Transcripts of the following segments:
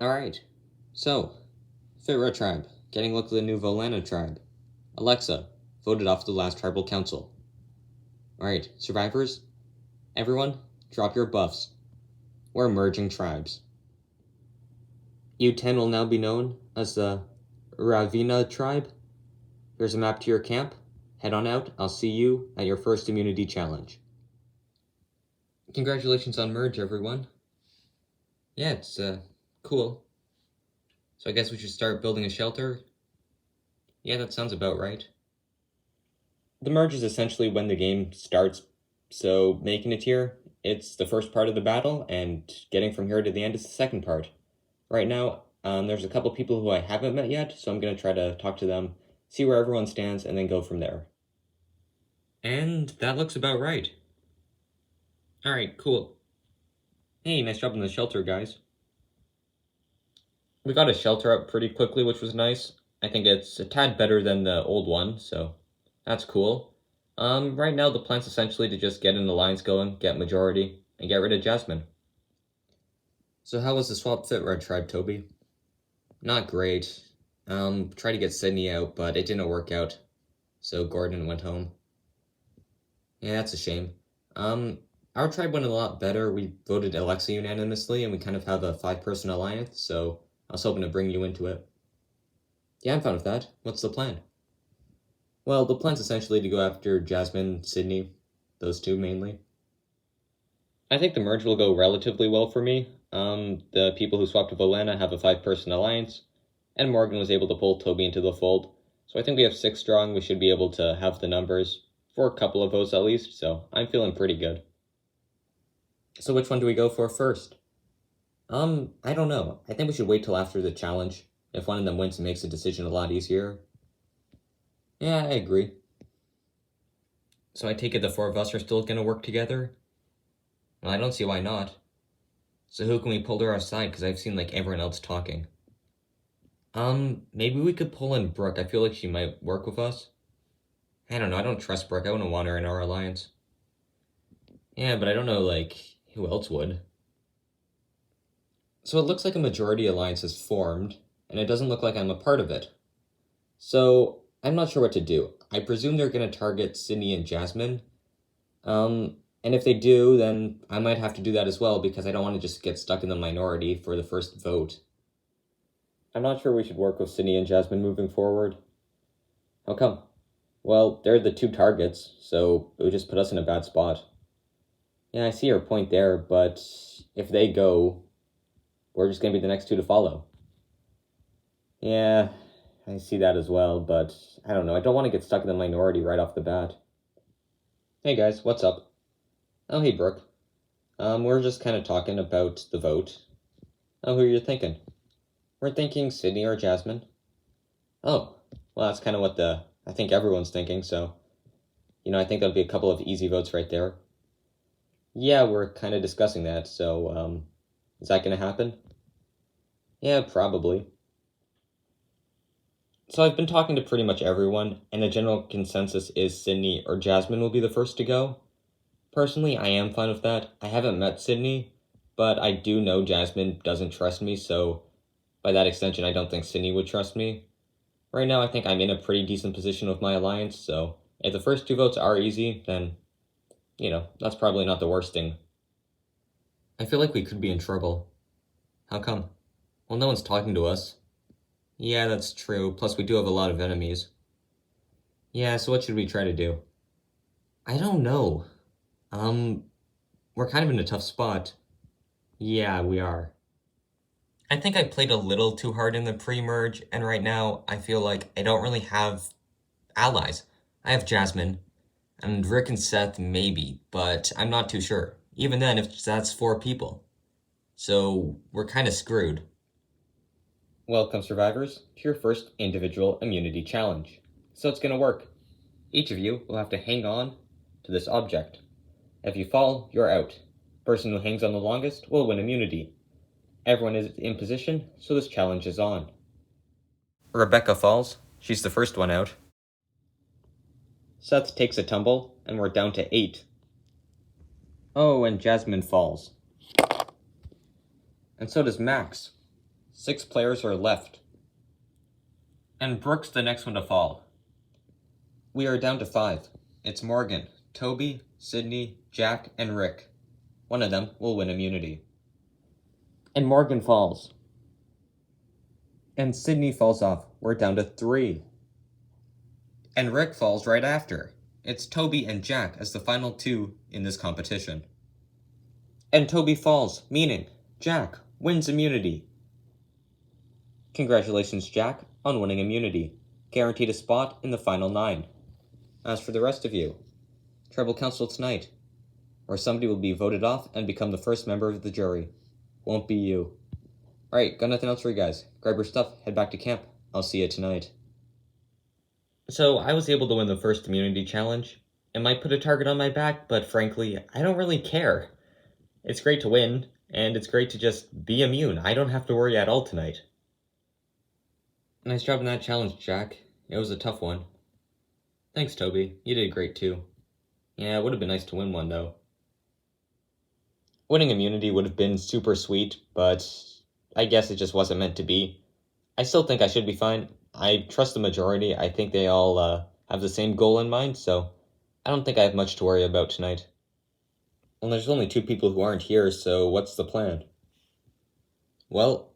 Alright, so, Fitra tribe, getting a look at the new Volana tribe. Alexa, voted off the last tribal council. Alright, survivors, everyone, drop your buffs. We're merging tribes. U10 will now be known as the Ravina tribe. Here's a map to your camp. Head on out, I'll see you at your first immunity challenge. Congratulations on merge, everyone. Yeah, it's, cool. So I guess we should start building a shelter? Yeah, that sounds about right. The merge is essentially when the game starts, so making it here, it's the first part of the battle, and getting from here to the end is the second part. Right now, there's a couple people who I haven't met yet, so I'm going to try to talk to them, see where everyone stands, and then go from there. And that looks about right. Alright, cool. Hey, nice job in the shelter, guys. We got a shelter up pretty quickly, which was nice. I think it's a tad better than the old one, so that's cool. Right now the plan's essentially to just get an alliance going, get majority, and get rid of Jasmine. So how was the swap fit, Red Tribe, Toby? Not great. Tried to get Sydney out, but it didn't work out. So Gordon went home. Yeah, that's a shame. Our tribe went a lot better. We voted Alexa unanimously, and we kind of have a 5-person alliance, so I was hoping to bring you into it. Yeah, I'm fine with that. What's the plan? Well, the plan's essentially to go after Jasmine, Sydney, those two mainly. I think the merge will go relatively well for me. The people who swapped to Volana have a 5-person alliance, and Morgan was able to pull Toby into the fold. So I think we have 6 strong. We should be able to have the numbers for a couple of votes at least, so I'm feeling pretty good. So which one do we go for first? I don't know. I think we should wait till after the challenge. If one of them wins, it makes the decision a lot easier. Yeah, I agree. So I take it the 4 of us are still gonna work together? Well, I don't see why not. So who can we pull to our side? Because I've seen, like, everyone else talking. Maybe we could pull in Brooke. I feel like she might work with us. I don't know. I don't trust Brooke. I wouldn't want her in our alliance. Yeah, but I don't know, like, who else would? So it looks like a majority alliance has formed, and it doesn't look like I'm a part of it. So I'm not sure what to do. I presume they're going to target Sydney and Jasmine. And if they do, then I might have to do that as well, because I don't want to just get stuck in the minority for the first vote. I'm not sure we should work with Sydney and Jasmine moving forward. How come? Well, they're the 2 targets, so it would just put us in a bad spot. Yeah, I see your point there, but if they go, we're just going to be the next 2 to follow. Yeah, I see that as well, but I don't know. I don't want to get stuck in the minority right off the bat. Hey guys, what's up? Oh, hey Brooke. We're just kind of talking about the vote. Oh, who are you thinking? We're thinking Sydney or Jasmine. Oh, well, that's kind of what I think everyone's thinking, so, I think that'll be a couple of easy votes right there. Yeah, we're kind of discussing that, so, is that going to happen? Yeah, probably. So I've been talking to pretty much everyone, and the general consensus is Sydney or Jasmine will be the first to go. Personally, I am fine with that. I haven't met Sydney, but I do know Jasmine doesn't trust me, so by that extension, I don't think Sydney would trust me. Right now, I think I'm in a pretty decent position with my alliance, so if the first 2 votes are easy, then, that's probably not the worst thing. I feel like we could be in trouble. How come? Well, no one's talking to us. Yeah, that's true. Plus, we do have a lot of enemies. Yeah, so what should we try to do? I don't know. We're kind of in a tough spot. Yeah, we are. I think I played a little too hard in the pre-merge, and right now I feel like I don't really have allies. I have Jasmine, and Rick and Seth maybe, but I'm not too sure. Even then, if that's 4 people. So, we're kind of screwed. Welcome, survivors, to your first individual immunity challenge. So it's going to work. Each of you will have to hang on to this object. If you fall, you're out. The person who hangs on the longest will win immunity. Everyone is in position, so this challenge is on. Rebecca falls. She's the first one out. Seth takes a tumble, and we're down to 8. Oh, and Jasmine falls. And so does Max. 6 players are left. And Brooke's the next one to fall. We are down to 5. It's Morgan, Toby, Sydney, Jack, and Rick. One of them will win immunity. And Morgan falls. And Sydney falls off. We're down to 3. And Rick falls right after. It's Toby and Jack as the final 2 in this competition. And Toby falls, meaning Jack wins immunity. Congratulations, Jack, on winning immunity. Guaranteed a spot in the final 9. As for the rest of you, Tribal Council tonight, where somebody will be voted off and become the first member of the jury. Won't be you. Alright, got nothing else for you guys. Grab your stuff, head back to camp. I'll see you tonight. So, I was able to win the first immunity challenge. It might put a target on my back, but frankly, I don't really care. It's great to win, and it's great to just be immune. I don't have to worry at all tonight. Nice job in that challenge, Jack. It was a tough one. Thanks, Toby. You did great, too. Yeah, it would have been nice to win one, though. Winning immunity would have been super sweet, but I guess it just wasn't meant to be. I still think I should be fine. I trust the majority. I think they all have the same goal in mind, so I don't think I have much to worry about tonight. Well, there's only 2 people who aren't here, so what's the plan? Well,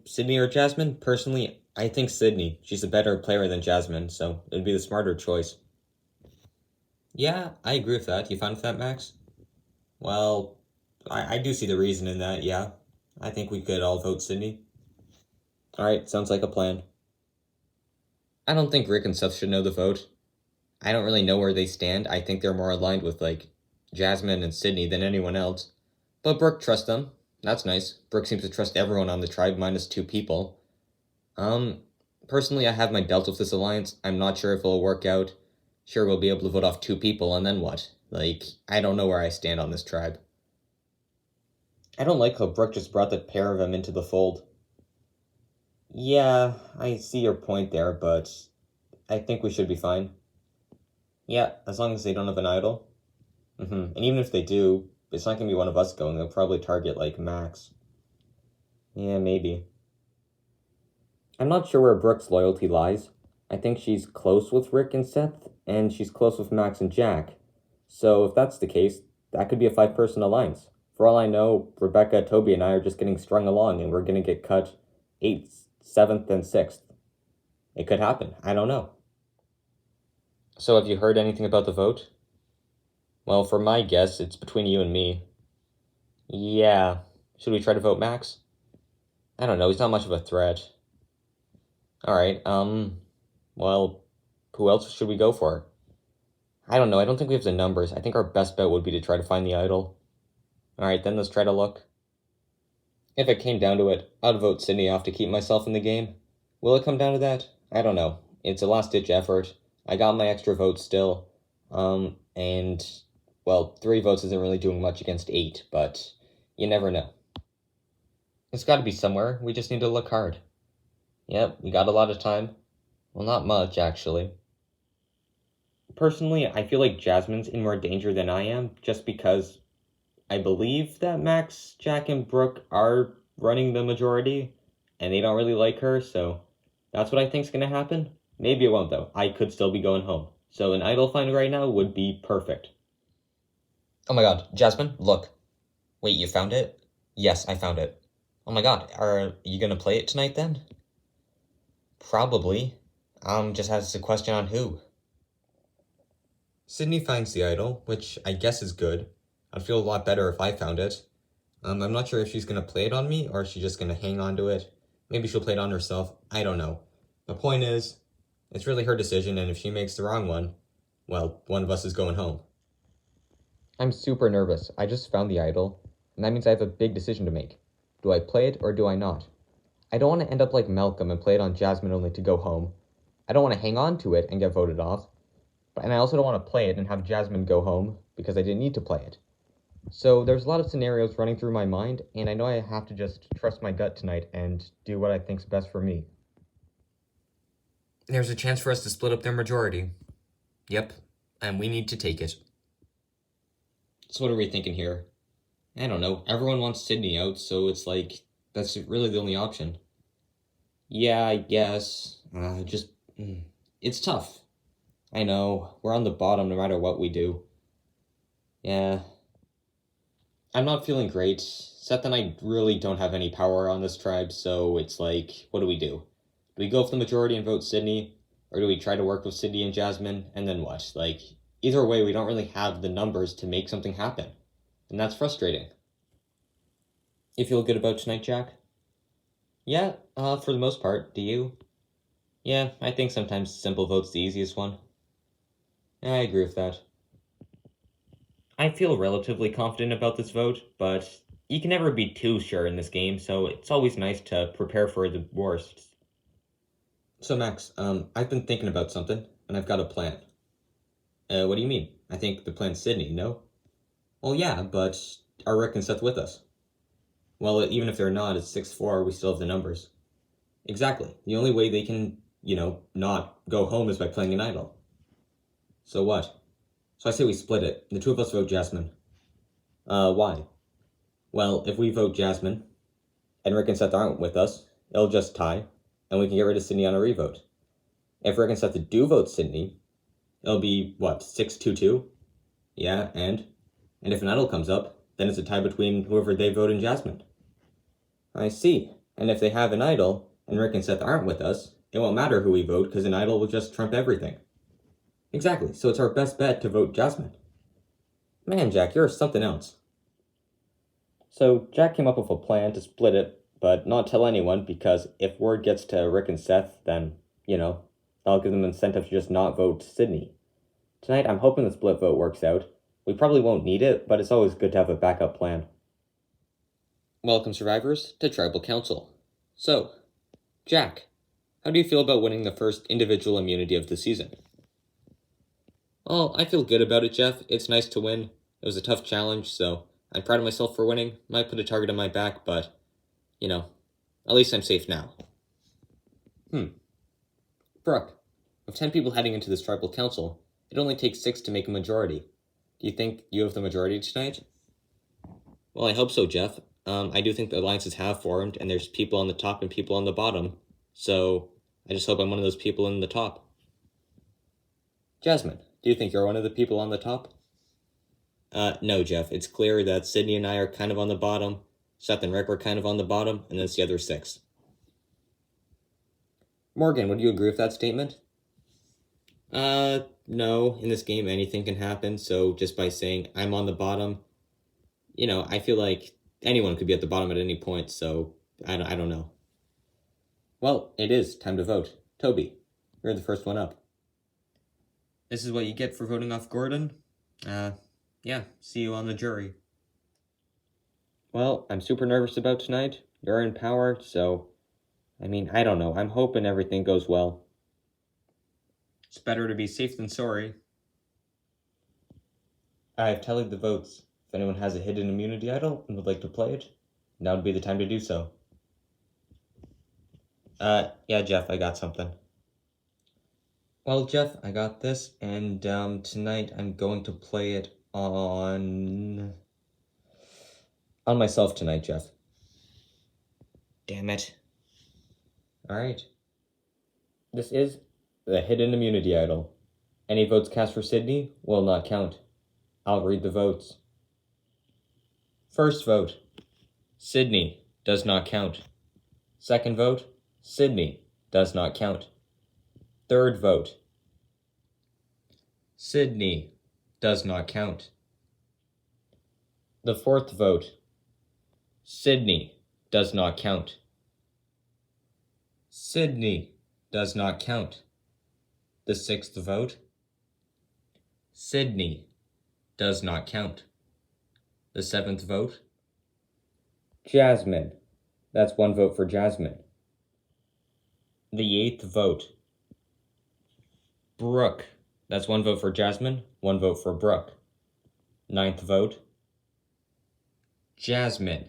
Sydney or Jasmine? Personally, I think Sydney. She's a better player than Jasmine, so it'd be the smarter choice. Yeah, I agree with that. You fine with that, Max? Well, I do see the reason in that, yeah. I think we could all vote Sydney. Alright, sounds like a plan. I don't think Rick and Seth should know the vote. I don't really know where they stand. I think they're more aligned with, Jasmine and Sydney than anyone else. But Brooke trusts them. That's nice. Brooke seems to trust everyone on the tribe minus 2 people. Personally, I have my doubts with this alliance. I'm not sure if it'll work out. Sure, we'll be able to vote off 2 people, and then what? I don't know where I stand on this tribe. I don't like how Brooke just brought the pair of them into the fold. Yeah, I see your point there, but I think we should be fine. Yeah, as long as they don't have an idol. And even if they do, it's not going to be one of us going. They'll probably target, Max. Yeah, maybe. I'm not sure where Brooke's loyalty lies. I think she's close with Rick and Seth, and she's close with Max and Jack. So if that's the case, that could be a 5-person alliance. For all I know, Rebecca, Toby, and I are just getting strung along, and we're going to get cut 8th, 7th, and 6th. It could happen. I don't know. So have you heard anything about the vote? Well, for my guess, it's between you and me. Yeah. Should we try to vote Max? I don't know, he's not much of a threat. Alright, well, who else should we go for? I don't know, I don't think we have the numbers. I think our best bet would be to try to find the idol. Alright, then let's try to look. If it came down to it, I'd vote Sydney off to keep myself in the game. Will it come down to that? I don't know. It's a last-ditch effort. I got my extra vote still. And, well, 3 votes isn't really doing much against 8, but you never know. It's gotta be somewhere. We just need to look hard. Yep, we got a lot of time. Well, not much, actually. Personally, I feel like Jasmine's in more danger than I am, just because I believe that Max, Jack, and Brooke are running the majority, and they don't really like her, so that's what I think's gonna happen. Maybe it won't, though. I could still be going home. So an idol find right now would be perfect. Oh my god, Jasmine, look. Wait, you found it? Yes, I found it. Oh my god, are you gonna play it tonight then? Probably. Just has a question on who. Sydney finds the idol, which I guess is good. I'd feel a lot better if I found it. I'm not sure if she's gonna play it on me, or if she's just gonna hang on to it. Maybe she'll play it on herself. I don't know. The point is, it's really her decision, and if she makes the wrong one, well, one of us is going home. I'm super nervous. I just found the idol, and that means I have a big decision to make. Do I play it, or do I not? I don't want to end up like Malcolm and play it on Jasmine only to go home. I don't want to hang on to it and get voted off. And I also don't want to play it and have Jasmine go home because I didn't need to play it. So there's a lot of scenarios running through my mind, and I know I have to just trust my gut tonight and do what I think's best for me. There's a chance for us to split up their majority. Yep, and we need to take it. So what are we thinking here? I don't know. Everyone wants Sydney out, so it's like, That's really the only option. Yeah, I guess. It's tough. I know, we're on the bottom no matter what we do. Yeah, I'm not feeling great. Seth and I really don't have any power on this tribe, so it's like, what do we do? Do we go for the majority and vote Sydney? Or do we try to work with Sydney and Jasmine? And then what? Like, either way, we don't really have the numbers to make something happen. And that's frustrating. You feel good about tonight, Jack? Yeah, for the most part. Do you? Yeah, I think sometimes simple vote's the easiest one. Yeah, I agree with that. I feel relatively confident about this vote, but you can never be too sure in this game, so it's always nice to prepare for the worst. So Max, I've been thinking about something, and I've got a plan. What do you mean? I think the plan's Sydney, no? Well, yeah, but are Rick and Seth with us? Well, even if they're not, it's 6-4, we still have the numbers. Exactly. The only way they can, not go home is by playing an idol. So what? So I say we split it. The two of us vote Jasmine. Why? Well, if we vote Jasmine, and Rick and Seth aren't with us, it'll just tie, and we can get rid of Sydney on a revote. If Rick and Seth do vote Sydney, it'll be, 6-2-2? Yeah, and if an idol comes up, then it's a tie between whoever they vote and Jasmine. I see. And if they have an idol, and Rick and Seth aren't with us, it won't matter who we vote, because an idol will just trump everything. Exactly, so it's our best bet to vote Jasmine. Man, Jack, you're something else. So Jack came up with a plan to split it, but not tell anyone, because if word gets to Rick and Seth, then, that'll give them incentive to just not vote Sydney. Tonight, I'm hoping the split vote works out. We probably won't need it, but it's always good to have a backup plan. Welcome, survivors, to Tribal Council. So, Jack, how do you feel about winning the first individual immunity of the season? Well, I feel good about it, Jeff. It's nice to win. It was a tough challenge, so I'm proud of myself for winning. Might put a target on my back, but, at least I'm safe now. Brooke, with 10 people heading into this tribal council, it only takes 6 to make a majority. Do you think you have the majority tonight? Well, I hope so, Jeff. I do think the alliances have formed, and there's people on the top and people on the bottom, so I just hope I'm one of those people in the top. Jasmine, do you think you're one of the people on the top? No, Jeff. It's clear that Sydney and I are kind of on the bottom, Seth and Rick are kind of on the bottom, and then it's the other 6. Morgan, would you agree with that statement? No. In this game, anything can happen, so just by saying I'm on the bottom, I feel like anyone could be at the bottom at any point, so I don't know. Well, it is time to vote. Toby, you're the first one up. This is what you get for voting off Gordon. Yeah, see you on the jury. Well, I'm super nervous about tonight. You're in power, so, I don't know. I'm hoping everything goes well. It's better to be safe than sorry. I've tallied the votes. If anyone has a hidden immunity idol and would like to play it, now would be the time to do so. Yeah, Jeff, I got something. Well, Jeff, I got this, and, tonight I'm going to play it on myself tonight, Jeff. Damn it. Alright. This is the hidden immunity idol. Any votes cast for Sydney will not count. I'll read the votes. First vote, Sydney does not count. Second vote, Sydney does not count. Third vote, Sydney does not count. The fourth vote, Sydney does not count. Sydney does not count. The sixth vote, Sydney does not count. The seventh vote, Jasmine. That's 1 vote for Jasmine. The eighth vote, Brooke. That's 1 vote for Jasmine, 1 vote for Brooke. Ninth vote, Jasmine.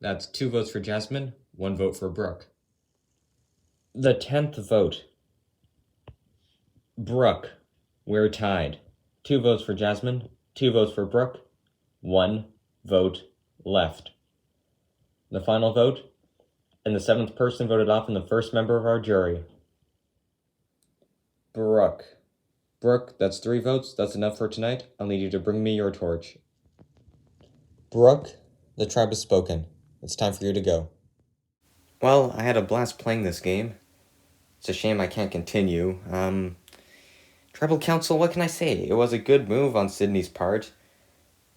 That's 2 votes for Jasmine, 1 vote for Brooke. The 10th vote, Brooke. We're tied. 2 votes for Jasmine, 2 votes for Brooke, 1 vote left. The final vote, And the 7th person voted off and the first member of our jury. Brooke. Brooke, that's 3 votes. That's enough for tonight. I'll need you to bring me your torch. Brooke, the tribe has spoken. It's time for you to go. Well, I had a blast playing this game. It's a shame I can't continue. Tribal Council, what can I say? It was a good move on Sydney's part.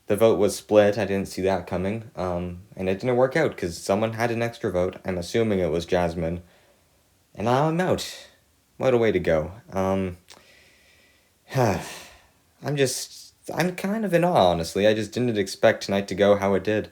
The vote was split. I didn't see that coming. And it didn't work out because someone had an extra vote. I'm assuming it was Jasmine. And now I'm out. What a way to go. I'm kind of in awe, honestly. I just didn't expect tonight to go how it did.